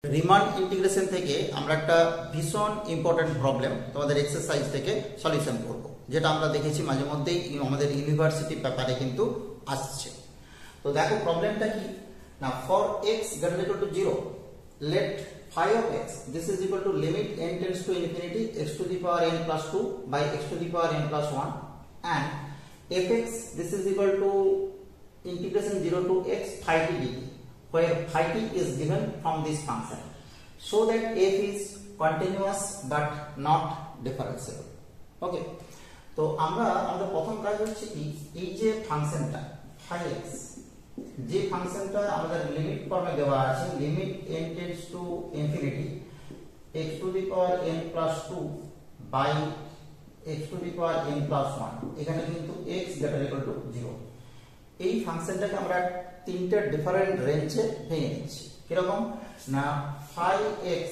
Riman integration থেকে আমরা একটা ভীষণ ইম্পর্টেন্ট প্রবলেম তোমাদের এক্সারসাইজ থেকে সলিউশন করব, যেটা আমরা দেখেছি মাঝে মধ্যেই আমাদের ইউনিভার্সিটি পেপারে কিন্তু আসছে। তো দেখো প্রবলেমটা কি না, for x greater equal to 0 let phi of x this is equal to limit n tends to infinity x to the power n plus 2 by x to the power n plus 1 and fx this is equal to integration 0 to x phi t dt, where phi t is given from this function, so that f is continuous but not differentiable. Okay, তো আমরা আমাদের প্রথম কাজ হচ্ছে কি, এই যে ফাংশনটা phi x, যে ফাংশনটা আমাদের লিমিট ফর্মে দেওয়া আছে, limit n tends to infinity x to the power n plus 2 by x to the power n plus 1, এখানে কিন্তু x গ্রেটার ইকুয়াল টু 0। এই ফাংশনটাকে আমরা তিনটা ডিফারেন্ট রেঞ্জে ভেঙে নিচ্ছি। কিরকম না, phi x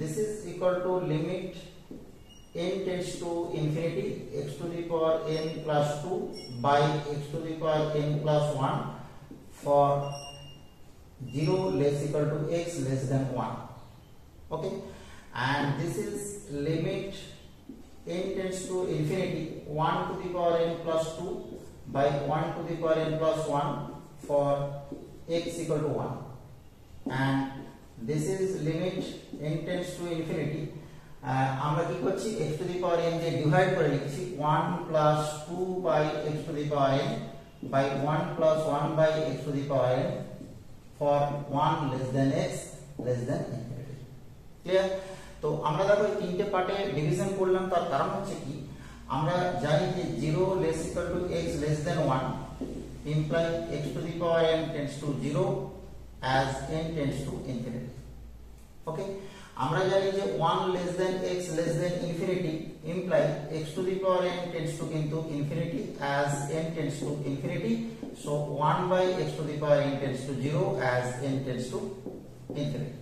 this is equal to limit n tends to infinity x to the power n plus 2 by x to the power n plus 1 for 0 less equal to x less than 1. Okay, and this is limit n tends to infinity 1 to the power n plus 2 by 1 to the power n plus 1 for x equal to 1, and this is limit n tends to infinity আমরা কি করছি, x to the power n দিয়ে divide করে লিখছি 1 plus 2 by x to the power n by 1 plus 1 by x to the power n for 1 less than x less than infinity. Clear? তো আমরা দেখো এই তিনটে পার্টে ডিভিশন করলাম, তার কারণ হচ্ছে কি, আমরা জানি যে 0 less equal to x less than 1 imply x to the power n tends to 0 as n tends to infinity. Okay, আমরা জানি যে 1 less than x less than infinity imply x to the power n tends to into infinity as n tends to infinity, so 1 by x to the power n tends to 0 as n tends to infinity.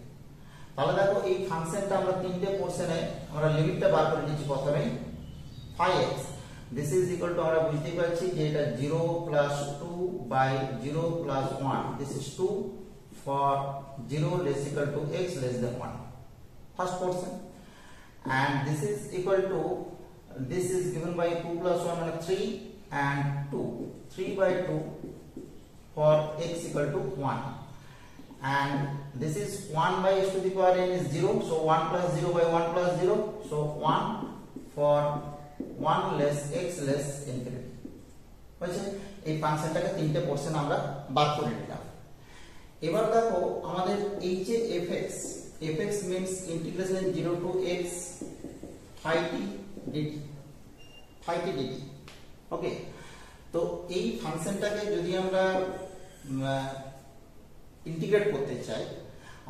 তাহলে দেখো এই ফাংশনটা আমরা তিনটে পোরশনে আমরা লিমিটটা বার করে নিচ্ছি। প্রথমে phi x this is equal to আমরা বুঝতে পারছি যে এটা 0 plus 2 by 0 plus 1, this is 2 for 0 less equal to x less than 1, first portion, and this is equal to, this is given by 2 plus 1 and 3 and 2, 3 by 2 for x equal to 1, and this is 1 by x to the power n is 0, so 1 plus 0 by 1 plus 0, so 1 for 1 less x less infinity. বুঝছো, এই ফাংশনটাকে তিনটে portion আমরা বাদ করে নিলাম। এবার দেখো আমাদের এই যে fx means integration 0 to x phi t dt, ওকে। তো এই ফাংশনটাকে যদি আমরা ইন্টিগ্রেট করতে চাই,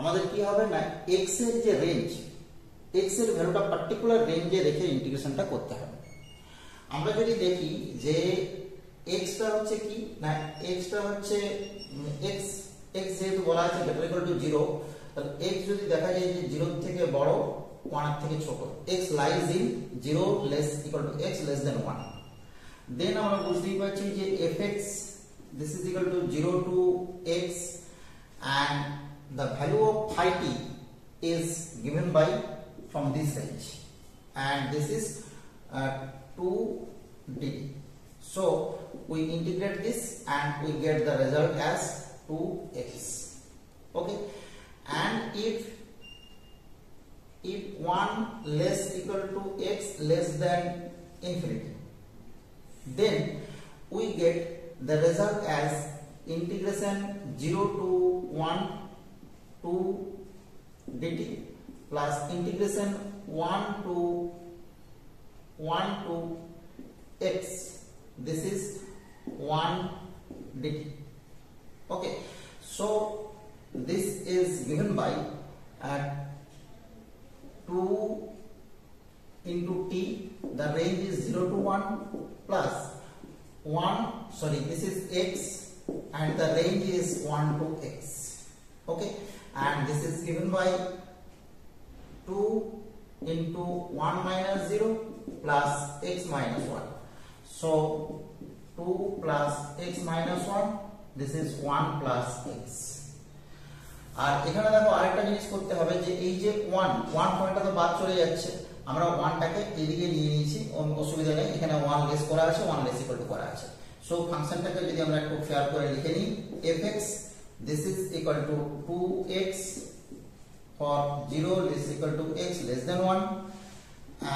আমাদের কি হবে না, x এর যে রেঞ্জ, x এর ভ্যালুটা পার্টিকুলার রেঞ্জে রেখে ইন্টিগ্রেশনটা করতে হবে। আমরা যদি দেখি যে x টা হচ্ছে কি না, x টা হচ্ছে x যেহেতু বলা আছে গ্রেটার ইকুয়াল টু 0, তাহলে x যদি দেখা যায় যে 0 থেকে বড় 1 এর থেকে ছোট, x lies in 0 less equal to x less than 1, then আমরা বুঝতেই পারছি যে fx this is equal to 0 to x and the value of phi t is given by from this range, and this is 2 dt, so we integrate this and we get the result as 2x. Okay, and if 1 less equal to x less than infinity, then we get the result as integration 0 to 1 2 dt plus integration 1 to x, this is 1 dt. Okay, so this is given by 2 into t, the range is 0 to 1 plus 1, sorry, this is x and the range is 1 to x. Okay, and this is given by 2 into 1 minus 0 plus x minus 1, so 2 plus x minus 1, this is 1 plus x. আর এখানে দেখো আরেকটা জিনিস করতে হবে যে এই যে 1 পয়েন্টটা তো বাদ চলে যাচ্ছে, আমরা 1টাকে এদিকে নিয়ে নিয়েছি, অসুবিধা নেই, এখানে 1 লেস করা আছে, 1 লেস ইকুয়াল টু করা আছে। সো ফাংশনটাকে যদি আমরা একটু ফেয়ার করে লিখে নিই, fx this is equal to 2x for 0 this is equal to x less than 1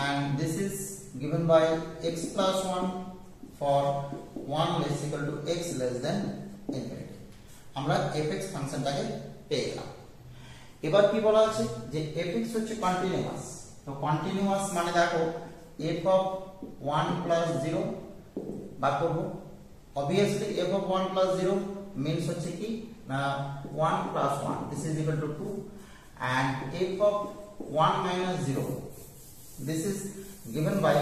and this is given by x plus 1 for 1 less equal to x less than infinity। আমরা fx ফাংশনটাকে পেয়ে গেলাম। এবার কি বলা আছে যে fx হচ্ছে continuous. তো কন্টিনিউয়াস মানে দেখো f of 1 plus 0 বার করব। obviously f of 1 plus 0 means হচ্ছে কি না 1 plus 1 this is equal to 2 and f of 1 minus 0 this is given by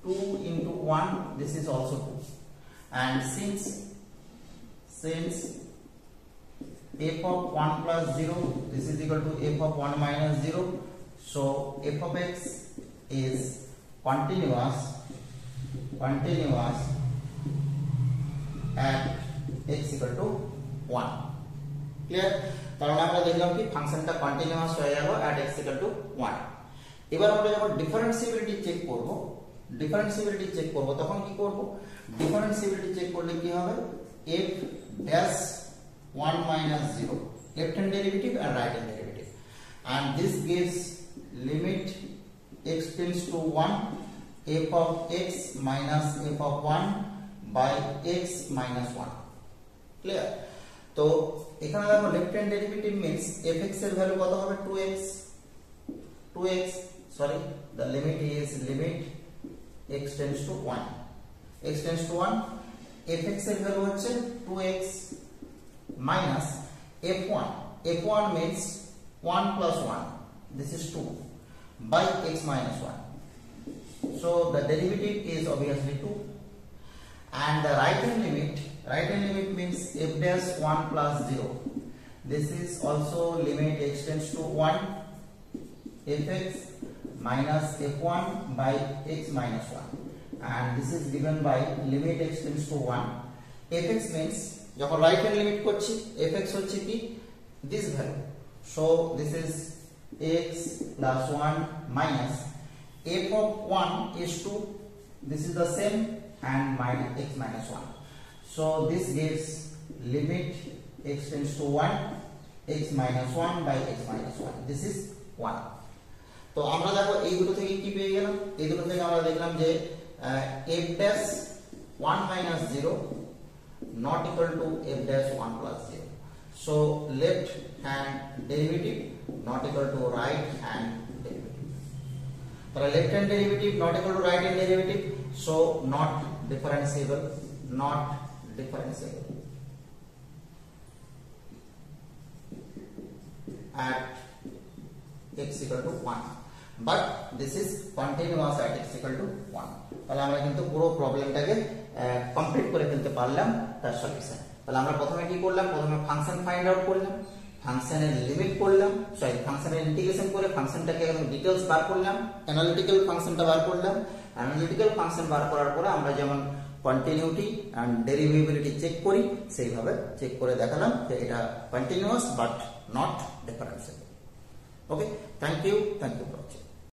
2 into 1 this is also 2 and since f of 1 plus 0 this is equal to f of 1 minus 0 so f of x is continuous at x equal to 1 clear। কারণ আমরা দেখলাম কি ফাংশনটা continuous হয়ে যাবে at x equal to 1। এবার আমরা যখন ডিফারেন্সিবিলিটি চেক করব তখন কি করব, ডিফারেন্সিবিলিটি চেক করলে কি হবে f dash 1 minus 0 left hand derivative and right hand derivative and this gives limit x tends to 1 f of x minus f of 1 by x minus 1 clear। তো এখানে দেখো left hand derivative means fx এর value কত হবে 2x sorry the limit is limit x tends to 1 fx এর value হচ্ছে 2x minus f1 means 1 plus 1 this is 2 by x minus 1 so the derivative is obviously 2 and the right hand limit means f dash 1 plus 0 this is also limit x tends to 1 fx minus f1 by x minus 1 and this is given by limit x tends to 1 fx means যখন right hand limit করছি fx হচ্ছে কি this value so this is x plus 1 minus f of 1 is 2 this is the same and minus x minus 1 so this gives limit x tends to 1 x minus 1 by x minus 1 this is 1। তো আমরা দেখো এই দুটো থেকে কি পেয়ে গেলাম, এই দুটো থেকে আমরা দেখলাম যে f dash 1 minus 0 not equal to f dash 1 plus 0 so left hand derivative not equal to right hand derivative তাহলে left hand derivative not equal to right hand derivative so not differentiable at x equal to 1 but this is continuous at x equal to 1। তাহলে আমরা কিন্তু পুরো প্রবলেমটাকে complete করে ফেলতে পারলাম তার solution. তাহলে আমরা প্রথমে কি করলাম, প্রথমে ফাংশন ফাইন্ড আউট করলাম, ফাংশনের লিমিট করলাম, ফাংশনের ইন্টিগ্রেশন করে ফাংশনটাকে একদম ডিটেইলস বার করলাম, অ্যানালিটিক্যাল ফাংশনটা বার করলাম। অ্যানালিটিক্যাল ফাংশন বার করার পরে আমরা যেমন কন্টিনিউটি এন্ড ডেরিভেবিলিটি চেক করি সেইভাবে চেক করে দেখালাম যে এটা continuous but not differentiable. Okay, thank you for watching.